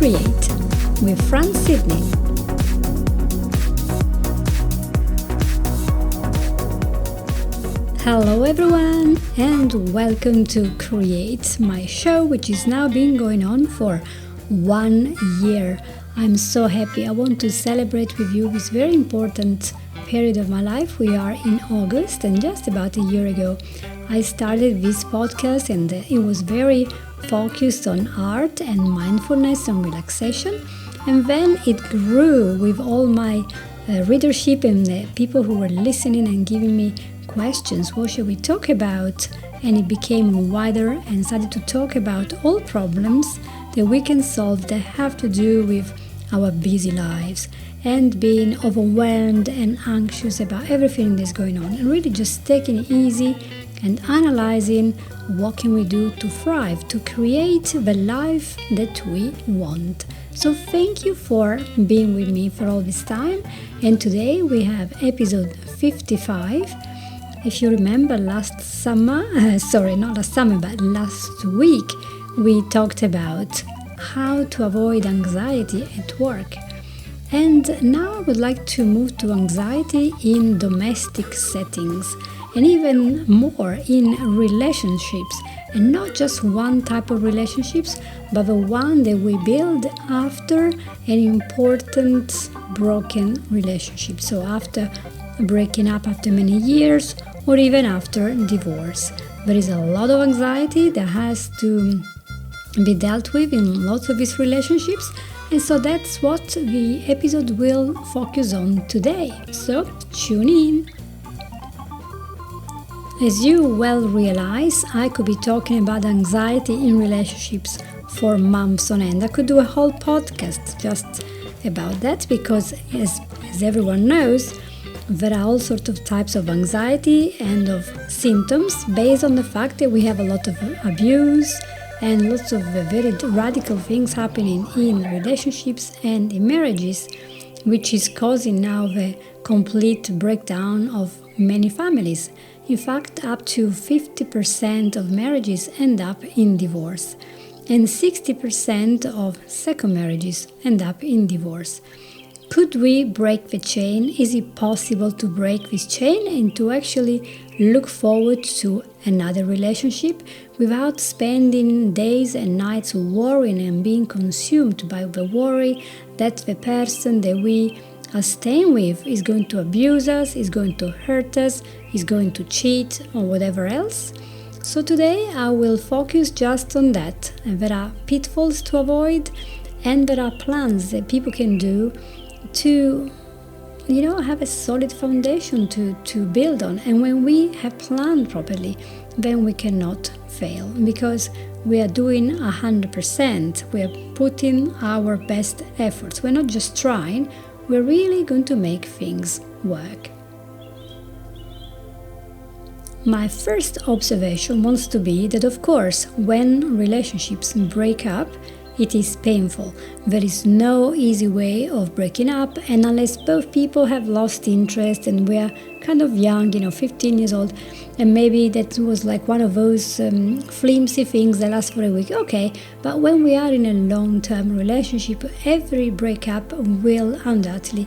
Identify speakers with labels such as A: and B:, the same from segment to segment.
A: Create with Fran Sidney. Hello everyone and welcome to Create, my show which is now been going on for 1 year. I'm so happy. I want to celebrate with you this very important period of my life. We are in August and just about a year ago I started this podcast and it was very focused on art and mindfulness and relaxation, and then it grew with all my readership and the people who were listening and giving me questions. What should we talk about? And it became wider and started to talk about all problems that we can solve that have to do with our busy lives and being overwhelmed and anxious about everything that's going on, and really just taking it easy and analyzing what can we do to thrive, to create the life that we want. So thank you for being with me for all this time. And today we have episode 55. If you remember last week, we talked about how to avoid anxiety at work. And now I would like to move to anxiety in domestic settings and even more in relationships, and not just one type of relationships, but the one that we build after an important broken relationship. So after breaking up after many years or even after divorce. There is a lot of anxiety that has to be dealt with in lots of these relationships, and so that's what the episode will focus on today. So tune in. As you well realize, I could be talking about anxiety in relationships for months on end. I could do a whole podcast just about that because as everyone knows, there are all sorts of types of anxiety and of symptoms based on the fact that we have a lot of abuse and lots of very radical things happening in relationships and in marriages, which is causing now the complete breakdown of many families. In fact, up to 50% of marriages end up in divorce, and 60% of second marriages end up in divorce. Could we break the chain? Is it possible to break this chain and to actually look forward to another relationship without spending days and nights worrying and being consumed by the worry that the person that we are staying with is going to abuse us, is going to hurt us, is going to cheat or whatever else? So today I will focus just on that. And there are pitfalls to avoid and there are plans that people can do to have a solid foundation to build on. And when we have planned properly, then we cannot fail because we are doing 100%. We are putting our best efforts. We're not just trying, we're really going to make things work. My first observation wants to be that, of course, when relationships break up, it is painful. There is no easy way of breaking up, and unless both people have lost interest and we are kind of young, 15 years old, and maybe that was like one of those flimsy things that last for a week, okay, but when we are in a long-term relationship, every breakup will undoubtedly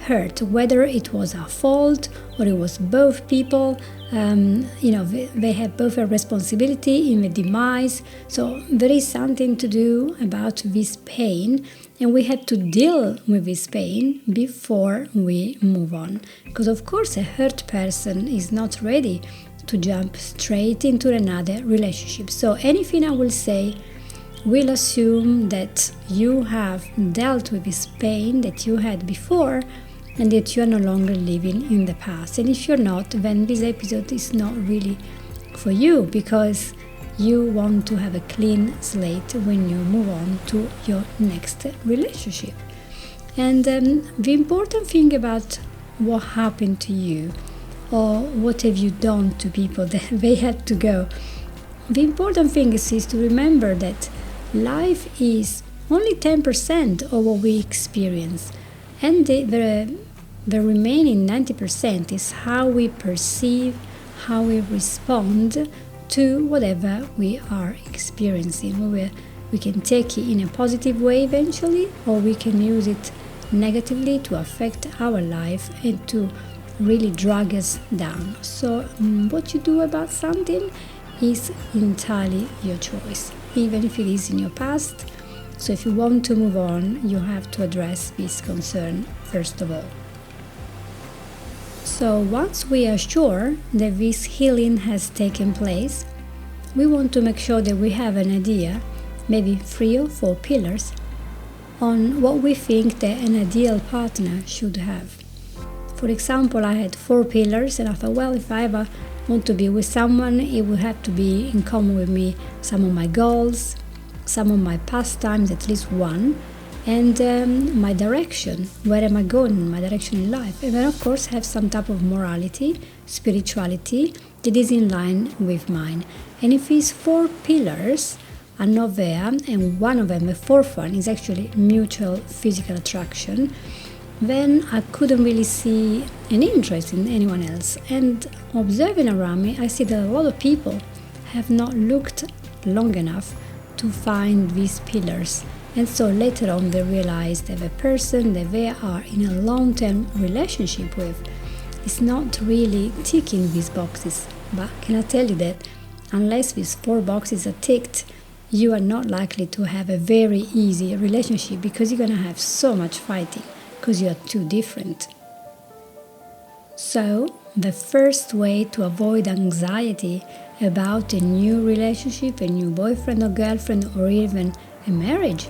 A: hurt, whether it was our fault or it was both people. They have both a responsibility in the demise. So there is something to do about this pain, and we have to deal with this pain before we move on. Because of course a hurt person is not ready to jump straight into another relationship. So anything I will say will assume that you have dealt with this pain that you had before and that you are no longer living in the past. And if you're not, then this episode is not really for you because you want to have a clean slate when you move on to your next relationship. And the important thing about what happened to you or what have you done to people that they had to go, the important thing is to remember that life is only 10% of what we experience, and the remaining 90% is how we perceive, how we respond to whatever we are experiencing, what we're We can take it in a positive way eventually, or we can use it negatively to affect our life and to really drag us down. So what you do about something is entirely your choice, even if it is in your past. So if you want to move on, you have to address this concern first of all. So once we are sure that this healing has taken place, we want to make sure that we have an idea, maybe 3 or 4 pillars, on what we think that an ideal partner should have. For example, I had 4 pillars and I thought, well, if I ever want to be with someone, it would have to be in common with me some of my goals, some of my pastimes, at least one, and my direction, where am I going, my direction in life. And then of course have some type of morality, spirituality that is in line with mine. And if these 4 pillars are not there, and one of them, the 4th one, is actually mutual physical attraction, then I couldn't really see an interest in anyone else. And observing around me, I see that a lot of people have not looked long enough to find these pillars. And so later on they realize that the person that they are in a long-term relationship with is not really ticking these boxes. But can I tell you that unless these 4 boxes are ticked, you are not likely to have a very easy relationship, because you're going to have so much fighting because you are too different. So the first way to avoid anxiety about a new relationship, a new boyfriend or girlfriend, or even a marriage,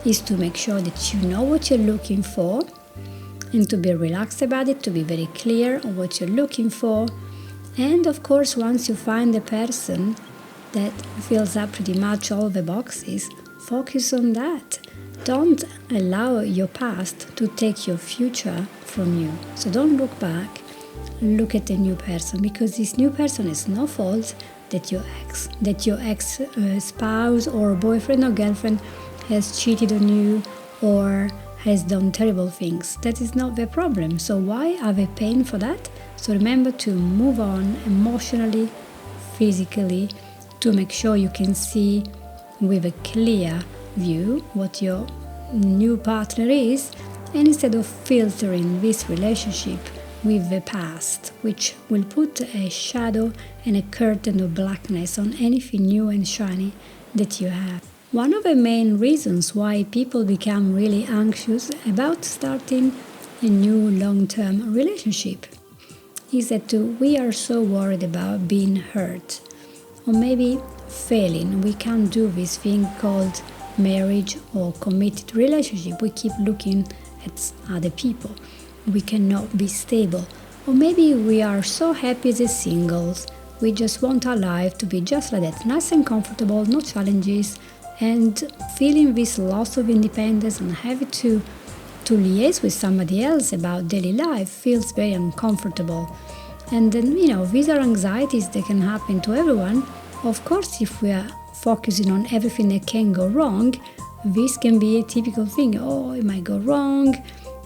A: is to make sure that you know what you're looking for and to be relaxed about it, to be very clear on what you're looking for. And of course, once you find the person that fills up pretty much all the boxes, focus on that. Don't allow your past to take your future from you. So don't look back, look at the new person, because this new person is no fault that your ex spouse or boyfriend or girlfriend has cheated on you or has done terrible things. That is not their problem. So why are they paying for that? So remember to move on emotionally, physically, to make sure you can see with a clear view what your new partner is, and instead of filtering this relationship with the past, which will put a shadow and a curtain of blackness on anything new and shiny that you have. One of the main reasons why people become really anxious about starting a new long-term relationship is that we are so worried about being hurt or maybe failing. We can't do this thing called marriage or committed relationship. We keep looking at other people. We cannot be stable. Or maybe we are so happy as singles. We just want our life to be just like that, nice and comfortable, no challenges, and feeling this loss of independence and having to liaise with somebody else about daily life feels very uncomfortable. And then, these are anxieties that can happen to everyone. Of course, if we are focusing on everything that can go wrong, this can be a typical thing. Oh, it might go wrong,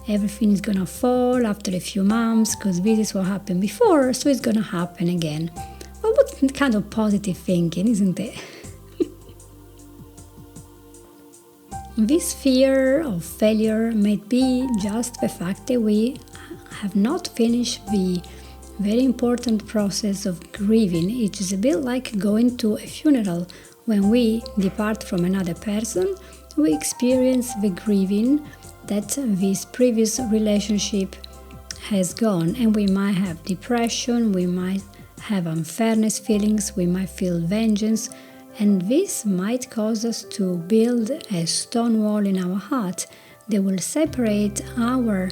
A: everything is gonna fall after a few months because this is what happened before, so it's gonna happen again. Well, what kind of positive thinking, isn't it? This fear of failure may be just the fact that we have not finished the very important process of grieving. It is a bit like going to a funeral. When we depart from another person, we experience the grieving that this previous relationship has gone, and we might have depression, we might have unfairness feelings, we might feel vengeance, and this might cause us to build a stone wall in our heart that will separate our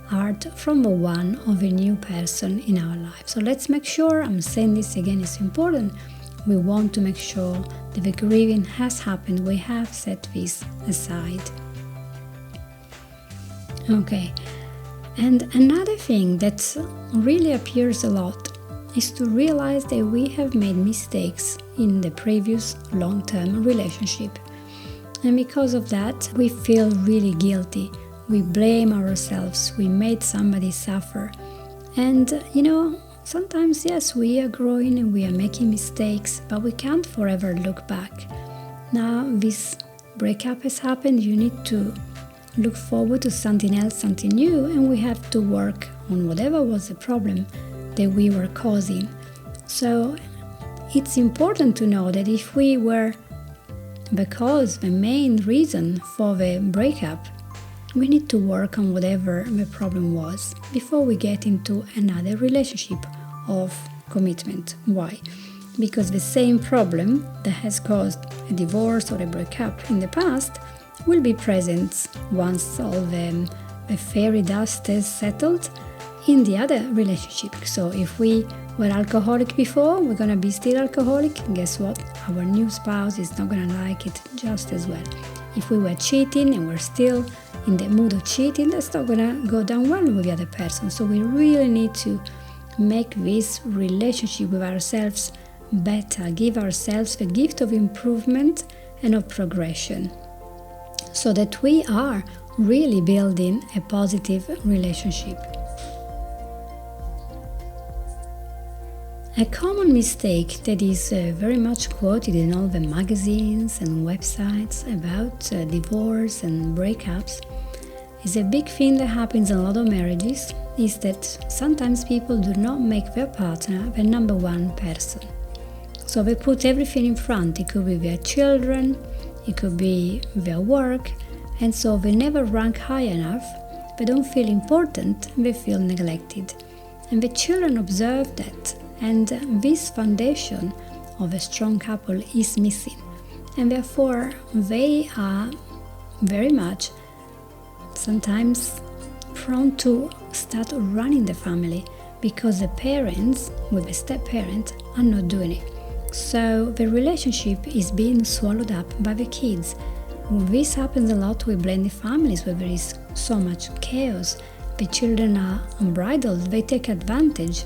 A: heart from the one of a new person in our life. So let's make sure, I'm saying this again, it's important, we want to make sure that the grieving has happened, we have set this aside. Okay, and another thing that really appears a lot is to realize that we have made mistakes in the previous long-term relationship. And because of that, we feel really guilty. We blame ourselves. We made somebody suffer. And, sometimes, yes, we are growing and we are making mistakes, but we can't forever look back. Now, this breakup has happened, you need to look forward to something else, something new, and we have to work on whatever was the problem that we were causing. So it's important to know that if we were the main reason for the breakup, we need to work on whatever the problem was before we get into another relationship of commitment. Why? Because the same problem that has caused a divorce or a breakup in the past will be present once all the fairy dust is settled in the other relationship. So if we were alcoholic before, we're going to be still alcoholic. And guess what? Our new spouse is not going to like it just as well. If we were cheating and we're still in the mood of cheating, that's not going to go down well with the other person. So we really need to make this relationship with ourselves better, give ourselves the gift of improvement and of progression, so that we are really building a positive relationship. A common mistake that is very much quoted in all the magazines and websites about divorce and breakups is a big thing that happens in a lot of marriages, is that sometimes people do not make their partner the number one person. So they put everything in front. It could be their children, it could be their work, and so they never rank high enough, they don't feel important, they feel neglected. And the children observe that, and this foundation of a strong couple is missing. And therefore they are very much sometimes prone to start running the family because the parents, with the step-parent, are not doing it. So the relationship is being swallowed up by the kids. This happens a lot with blended families where there is so much chaos. The children are unbridled, they take advantage,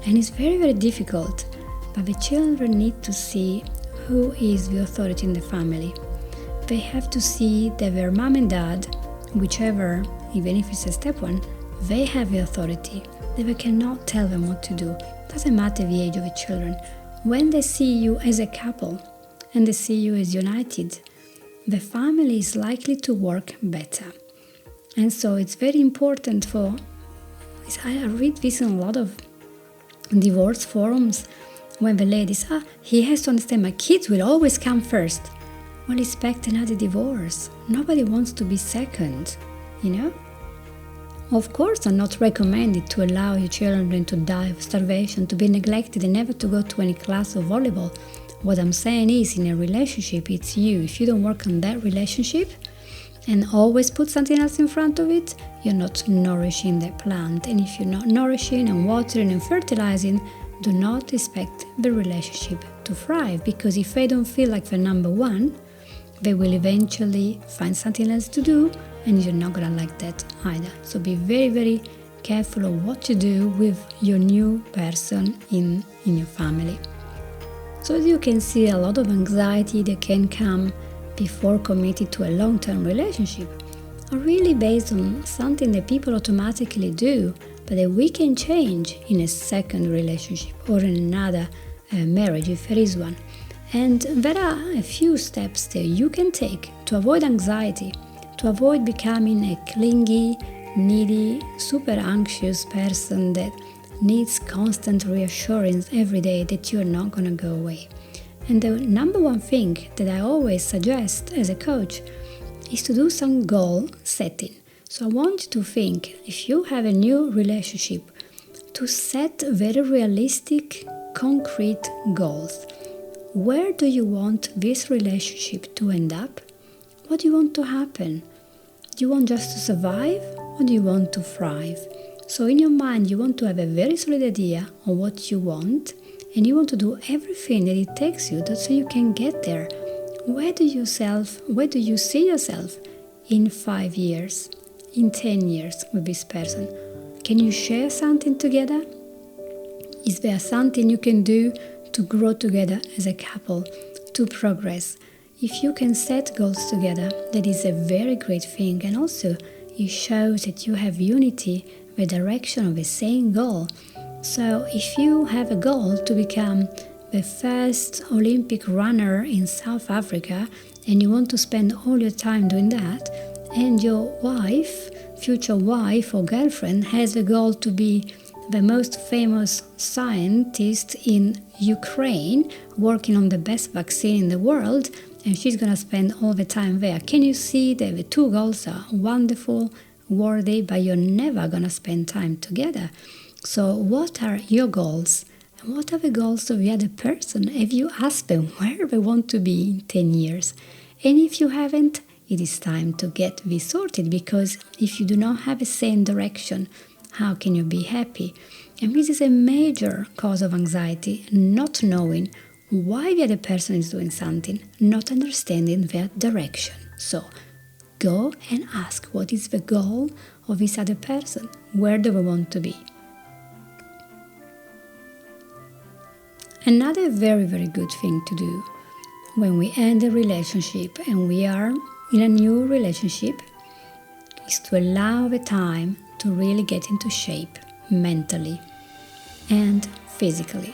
A: and it's very, very difficult. But the children need to see who is the authority in the family. They have to see that their mom and dad, whichever, even if it's a step one, they have the authority, that they cannot tell them what to do. Doesn't matter the age of the children. When they see you as a couple and they see you as united, the family is likely to work better. And so it's very important I read this in a lot of divorce forums when the ladies, he has to understand my kids will always come first. Well, expect another divorce. Nobody wants to be second, Of course, I'm not recommended to allow your children to die of starvation, to be neglected and never to go to any class of volleyball. What I'm saying is, in a relationship, it's you. If you don't work on that relationship and always put something else in front of it, you're not nourishing the plant. And if you're not nourishing and watering and fertilizing, do not expect the relationship to thrive. Because if they don't feel like they're number one, they will eventually find something else to do, and you're not going to like that either. So be very, very careful of what you do with your new person in your family. So as you can see, a lot of anxiety that can come before committing to a long-term relationship are really based on something that people automatically do, but that we can change in a second relationship or in another marriage if there is one. And there are a few steps that you can take to avoid anxiety, to avoid becoming a clingy, needy, super anxious person that needs constant reassurance every day that you're not going to go away. And the number one thing that I always suggest as a coach is to do some goal setting. So I want you to think, if you have a new relationship, to set very realistic, concrete goals. Where do you want this relationship to end up? What do you want to happen? Do you want just to survive, or do you want to thrive? So in your mind, you want to have a very solid idea of what you want, and you want to do everything that it takes you so you can get there. Where do you see yourself in 5 years, in 10 years with this person? Can you share something together? Is there something you can do to grow together as a couple, to progress? If you can set goals together, that is a very great thing, and also it shows that you have unity, the direction of the same goal. So if you have a goal to become the first Olympic runner in South Africa and you want to spend all your time doing that, and your wife, future wife or girlfriend, has the goal to be the most famous scientist in Ukraine working on the best vaccine in the world, and she's going to spend all the time there. Can you see that the two goals are wonderful, worthy, but you're never going to spend time together? So what are your goals? And what are the goals of the other person? Have you asked them where they want to be in 10 years? And if you haven't, it is time to get this sorted, because if you do not have the same direction, how can you be happy? And this is a major cause of anxiety, not knowing why the other person is doing something, not understanding their direction. So go and ask, what is the goal of this other person? Where do we want to be? Another very, very good thing to do when we end a relationship and we are in a new relationship is to allow the time to really get into shape mentally and physically.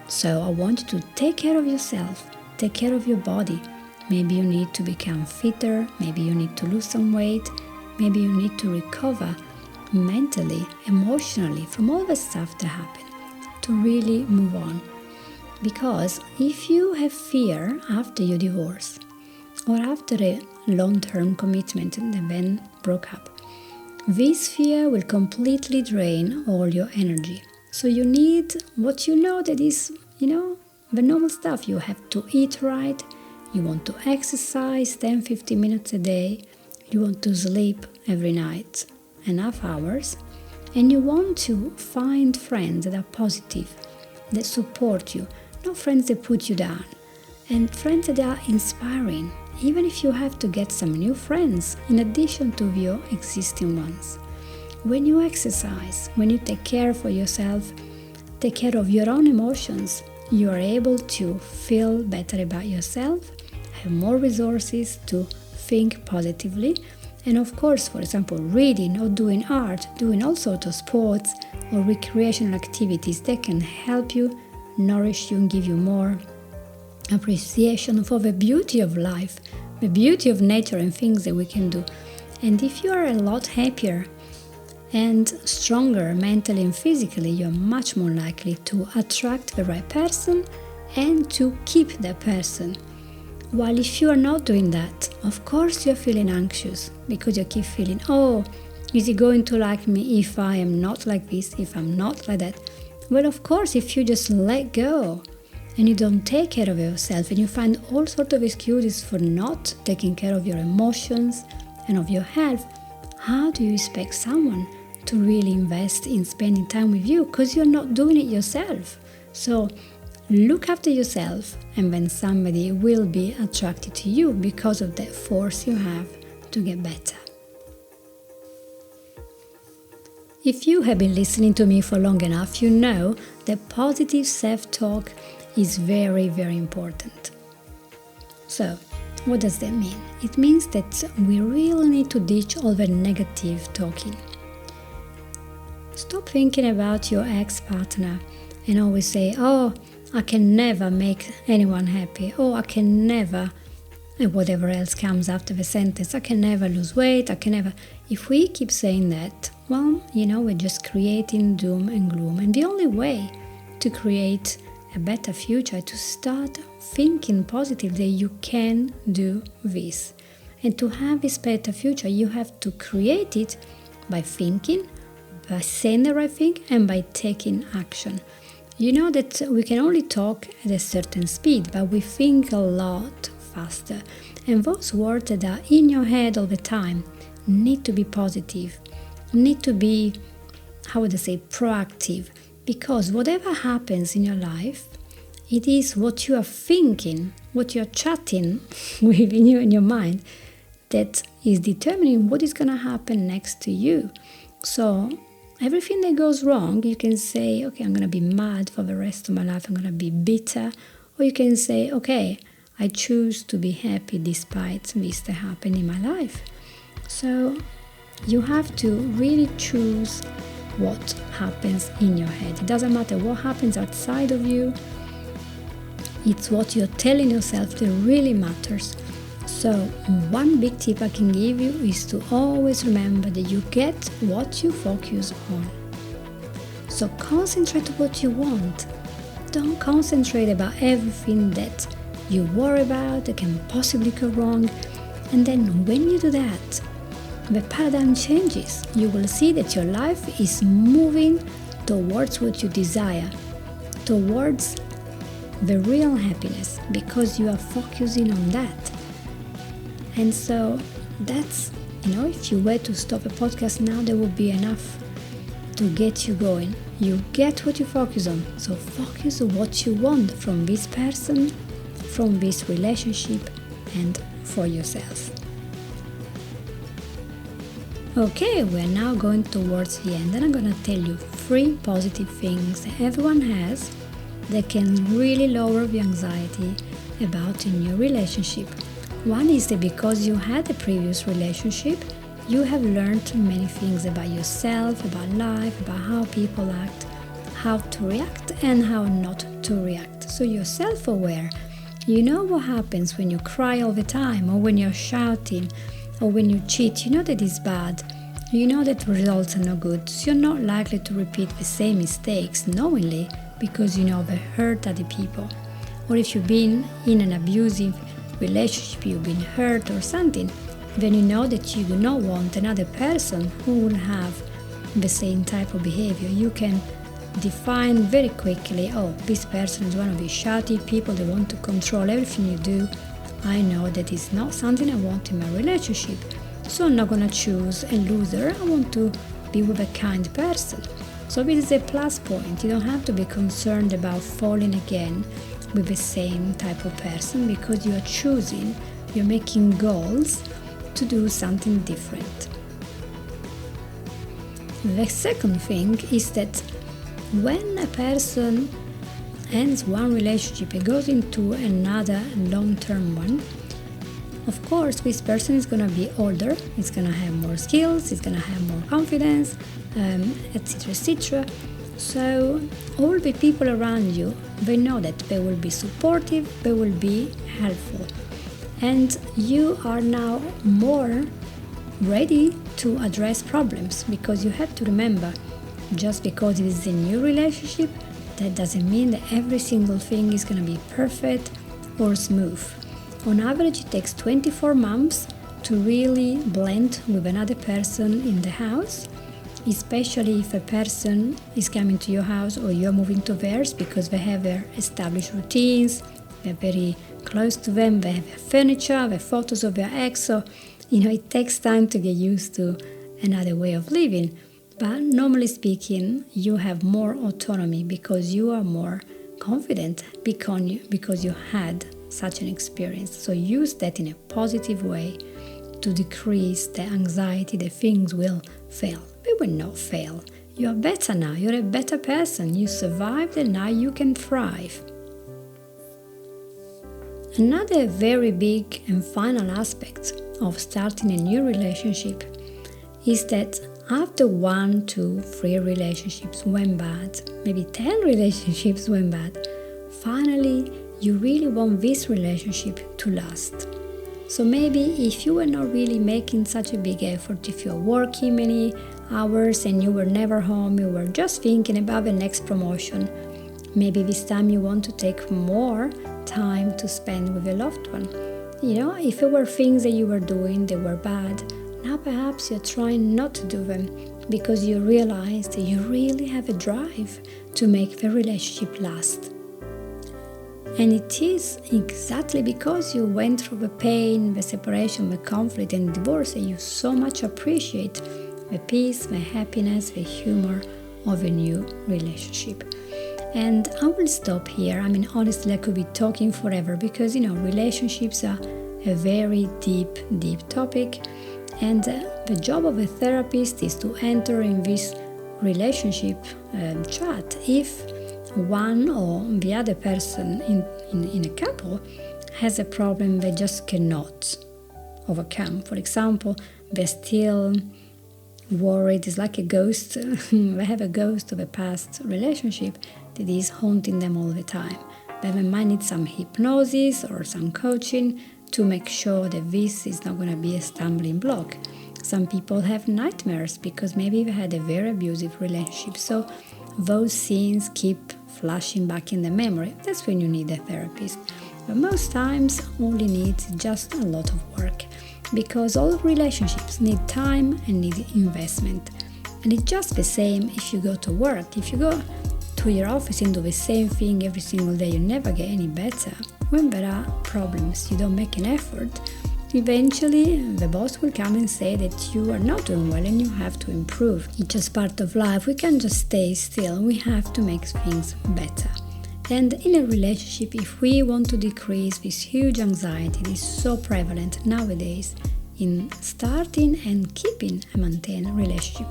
A: So I want you to take care of yourself, take care of your body. Maybe you need to become fitter, maybe you need to lose some weight, maybe you need to recover mentally, emotionally from all the stuff that happened to really move on. Because if you have fear after your divorce or after a long-term commitment and then broke up, this fear will completely drain all your energy. So you need what you know that is, the normal stuff. You have to eat right, you want to exercise 10-15 minutes a day, you want to sleep every night enough hours, and you want to find friends that are positive, that support you, not friends that put you down, and friends that are inspiring, even if you have to get some new friends in addition to your existing ones. When you exercise, when you take care for yourself, take care of your own emotions, you are able to feel better about yourself, have more resources to think positively, and of course, for example, reading or doing art, doing all sorts of sports or recreational activities that can help you, nourish you, and give you more appreciation for the beauty of life, the beauty of nature and things that we can do. And if you are a lot happier and stronger mentally and physically, you're much more likely to attract the right person and to keep that person. While if you are not doing that, of course you're feeling anxious because you keep feeling, oh, is he going to like me if I am not like this, if I'm not like that? Well, of course, if you just let go and you don't take care of yourself and you find all sorts of excuses for not taking care of your emotions and of your health, how do you expect someone to really invest in spending time with you? Because you're not doing it yourself. So look after yourself, and then somebody will be attracted to you because of that force you have to get better. If you have been listening to me for long enough, you know that positive self-talk is very, very important. So, what does that mean? It means that we really need to ditch all the negative talking. Stop thinking about your ex-partner and always say, oh, I can never make anyone happy. Oh, I can never, and whatever else comes after the sentence. I can never lose weight. I can never. If we keep saying that, well, we're just creating doom and gloom. And the only way to create a better future is to start thinking positively. You can do this. And to have this better future, you have to create it by thinking, by saying the right thing, and by taking action. You know that we can only talk at a certain speed, but we think a lot faster. And those words that are in your head all the time need to be positive, need to be, proactive. Because whatever happens in your life, it is what you are thinking, what you are chatting with in your mind, that is determining what is going to happen next to you. So everything that goes wrong, you can say, okay, I'm going to be mad for the rest of my life. I'm going to be bitter. Or you can say, okay, I choose to be happy despite this that happened in my life. So you have to really choose what happens in your head. It doesn't matter what happens outside of you. It's what you're telling yourself that really matters. So, one big tip I can give you is to always remember that you get what you focus on. So, concentrate on what you want. Don't concentrate about everything that you worry about that can possibly go wrong. And then when you do that, the paradigm changes. You will see that your life is moving towards what you desire, towards the real happiness, because you are focusing on that. And so that's, if you were to stop a podcast now, there would be enough to get you going. You get what you focus on. So focus on what you want from this person, from this relationship, and for yourself. Okay, we're now going towards the end, and I'm going to tell you 3 positive things that everyone has that can really lower the anxiety about a new relationship. One is that because you had a previous relationship, you have learned many things about yourself, about life, about how people act, how to react and how not to react. So you're self-aware. You know what happens when you cry all the time, or when you're shouting, or when you cheat. You know that it's bad. You know that the results are no good. So you're not likely to repeat the same mistakes knowingly, because you know they hurt other people. Or if you've been in an abusive relationship, you've been hurt or something, then you know that you do not want another person who will have the same type of behavior. You can define very quickly, this person is one of these shouty people that want to control everything you do. I know that it's not something I want in my relationship, so I'm not going to choose a loser. I want to be with a kind person. So this is a plus point. You don't have to be concerned about falling again with the same type of person, because you are choosing, you're making goals to do something different. The second thing is that when a person ends one relationship and goes into another long-term one, of course this person is going to be older, he's going to have more skills, he's going to have more confidence, etc., etc. So all the people around you, they know that they will be supportive, they will be helpful, and you are now more ready to address problems, because you have to remember, just because it is a new relationship, that doesn't mean that every single thing is going to be perfect or smooth. On average, it takes 24 months to really blend with another person in the house, especially if a person is coming to your house or you're moving to theirs, because they have their established routines, they're very close to them, they have their furniture, their photos of their ex, so it takes time to get used to another way of living. But normally speaking, you have more autonomy because you are more confident because you had such an experience. So use that in a positive way to decrease the anxiety that things will fail. They will not fail. You are better now. You're a better person. You survived and now you can thrive. Another very big and final aspect of starting a new relationship is that after 1, 2, 3 relationships went bad, maybe 10 relationships went bad, finally you really want this relationship to last. So maybe if you were not really making such a big effort, if you're working many hours and you were never home, you were just thinking about the next promotion, maybe this time you want to take more time to spend with a loved one. If there were things that you were doing that were bad, now perhaps you're trying not to do them because you realize that you really have a drive to make the relationship last. And it is exactly because you went through the pain, the separation, the conflict and divorce that you so much appreciate the peace, the happiness, the humor of a new relationship. And I will stop here. Honestly, I could be talking forever because, relationships are a very deep topic. And the job of a therapist is to enter in this relationship chat if one or the other person in a couple has a problem they just cannot overcome. For example, they're still worried. It's like a ghost. They have a ghost of a past relationship that is haunting them all the time. but they might need some hypnosis or some coaching to make sure that this is not going to be a stumbling block. Some people have nightmares because maybe they had a very abusive relationship, so those scenes keep flashing back in the memory. That's when you need a therapist. But most times, all you need is just a lot of work, because all relationships need time and need investment. And it's just the same if you go to work. If you go to your office and do the same thing every single day, you never get any better. When there are problems, you don't make an effort, eventually the boss will come and say that you are not doing well and you have to improve. It's just part of life. We can't just stay still. We have to make things better. And in a relationship, if we want to decrease this huge anxiety that is so prevalent nowadays in starting and keeping a maintained relationship,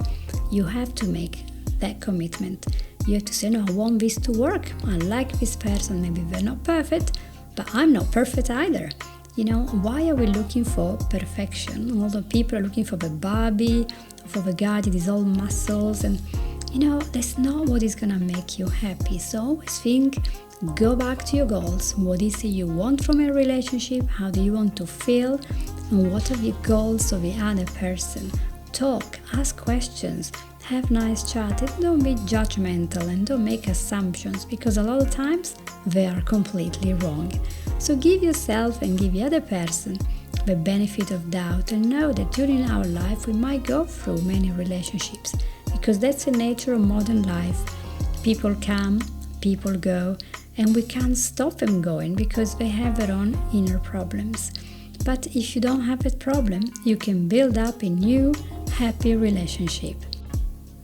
A: you have to make that commitment. You have to say, no, I want this to work. I like this person. Maybe they're not perfect, but I'm not perfect either. Why are we looking for perfection? Although people are looking for the Barbie, for the guy that is all muscles, and that's not what is gonna make you happy. So always think, go back to your goals. What is it you want from a relationship? How do you want to feel? And what are the goals of the other person? Talk, ask questions, have nice chat, and don't be judgmental and don't make assumptions, because a lot of times they are completely wrong. So give yourself and give the other person the benefit of doubt, and know that during our life we might go through many relationships, because that's the nature of modern life. People come, people go, and we can't stop them going because they have their own inner problems. But if you don't have that problem, you can build up a new, happy relationship.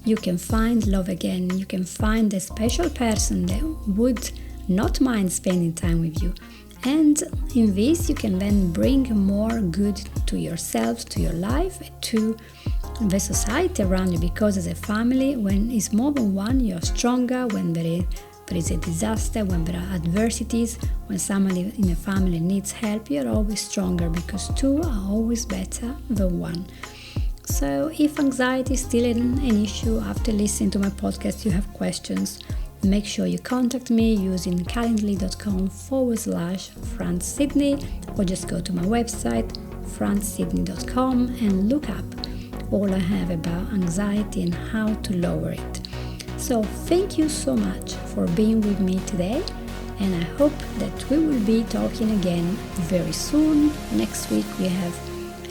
A: You can find love again. You can find a special person that would not mind spending time with you. And in this, you can then bring more good to yourself, to your life, to the society around you, because as a family, when it's more than one, you're stronger. When there is a disaster, when there are adversities, when somebody in a family needs help, you're always stronger, because two are always better than one. So if anxiety is still an issue after listening to my podcast, you have questions, make sure you contact me using calendly.com/FranSydney, or just go to my website fransydney.com and look up all I have about anxiety and how to lower it. So thank you so much for being with me today, and I hope that we will be talking again very soon. Next week we have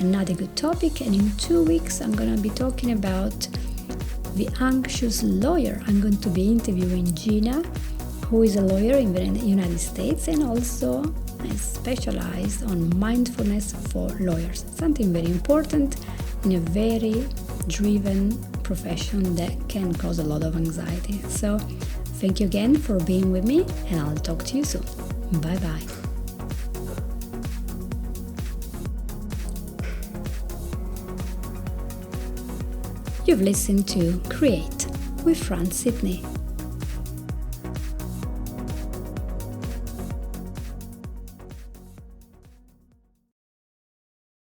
A: another good topic, and in 2 weeks I'm going to be talking about the anxious lawyer. I'm going to be interviewing Gina, who is a lawyer in the United States and also is specialized on mindfulness for lawyers. Something very important in a very driven profession that can cause a lot of anxiety. So thank you again for being with me, and I'll talk to you soon. Bye bye. You've listened to Create with Fran Sydney.